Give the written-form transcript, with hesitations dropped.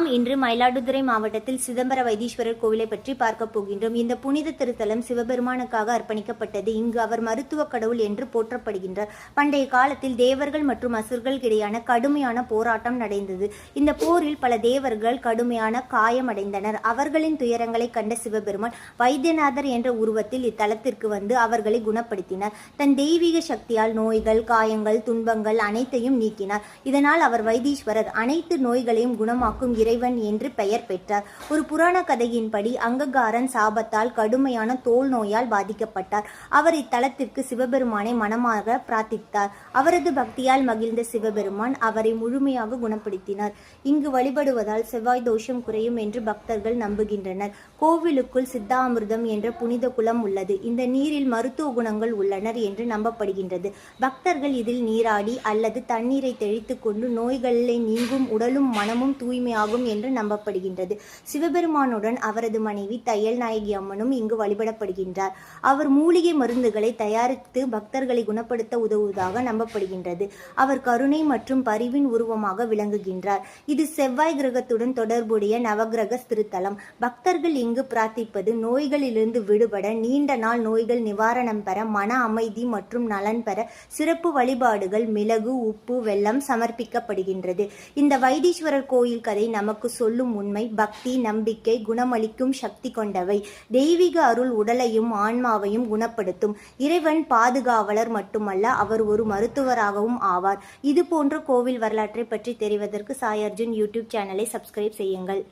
நாம் இன்று மயிலாடுதுறை மாவட்டத்தில் சிதம்பர வைத்தீஸ்வரர் கோவிலை பற்றி பார்க்க போகின்றோம். இந்த புனித திருத்தலம் சிவபெருமானுக்காக அர்ப்பணிக்கப்பட்டது. இங்கு அவர் மருத்துவ கடவுள் என்று போற்றப்படுகின்றார். பண்டைய காலத்தில் தேவர்கள் மற்றும் அசுரர்களுக்கிடையான கடுமையான போராட்டம் நடந்தது. இந்த போரில் பல தேவர்கள் கடுமையான காயமடைந்தனர். அவர்களின் துயரங்களை கண்ட சிவபெருமான் வைத்தியநாதர் என்ற உருவத்தில் இத்தலத்திற்கு வந்து அவர்களை குணப்படுத்தினார். தன் தெய்வீக சக்தியால் நோய்கள், காயங்கள், துன்பங்கள் அனைத்தையும் நீக்கினார். இதனால் அவர் வைத்தீஸ்வரர், அனைத்து நோய்களையும் குணமாக்கும் இறைவன் என்று பெயர் பெற்றார். ஒரு புராண கதையின்படி அங்ககாரன் சாபத்தால் கடுமையான தோல் நோயால் பாதிக்கப்பட்டார். அவர் இத்தலத்திற்கு சிவபெருமானை மனமாக பிரார்த்தித்தார். அவரது பக்தியால் மகிழ்ந்த சிவபெருமான் அவரை முழுமையாக குணப்படுத்தினார். இங்கு வழிபடுவதால் செவ்வாய் தோஷம் குறையும் என்று பக்தர்கள் நம்புகின்றனர். கோவிலுக்குள் சித்தாமிர்தம் என்ற புனித குளம் உள்ளது. இந்த நீரில் மருத்துவ குணங்கள் உள்ளனர் என்று நம்பப்படுகின்றது. பக்தர்கள் இதில் நீராடி அல்லது தண்ணீரை தெளித்து கொண்டு நோய்களை நீங்கும், உடலும் மனமும் தூய்மையாகும் என்று நம்பப்படுகின்றது. சிவபெருமானுடன் அவரது மனைவி தையல் நாயகி அம்மனும் இங்கு வழிபடப்படுகின்றார். அவர் மூலிகை மருந்துகளை தயாரித்து பக்தர்களை குணப்படுத்த உதவுவதாக நம்பப்படுகின்றது. அவர் கருணை மற்றும் பரிவின் உருவமாக விளங்குகின்றார். இது செவ்வாய் கிரகத்துடன் தொடர்புடைய நவகிரக திருத்தலம். பக்தர்கள் இங்கு பிரார்த்திப்பது நோய்களிலிருந்து விடுபட, நீண்ட நாள் நோய்கள் நிவாரணம் பெற, மன அமைதி மற்றும் நலன் பெற சிறப்பு வழிபாடுகள் மிளகு, உப்பு, வெல்லம் சமர்ப்பிக்கப்படுகின்றது. இந்த வைத்தீஸ்வரர் கோயில் கதை நமக்கு சொல்லும் உண்மை பக்தி, நம்பிக்கை குணமளிக்கும் சக்தி கொண்டவை. தெய்வீக அருள் உடலையும் ஆன்மாவையும் குணப்படுத்தும். இறைவன் பாதுகாவலர் மட்டுமல்ல, அவர் ஒரு மருத்துவராகவும் ஆவார். இது போன்ற கோவில் வரலாற்றை பற்றி தெரிவதற்கு சாய் அர்ஜுன் யூடியூப் சேனலை சப்ஸ்கிரைப் செய்யுங்கள்.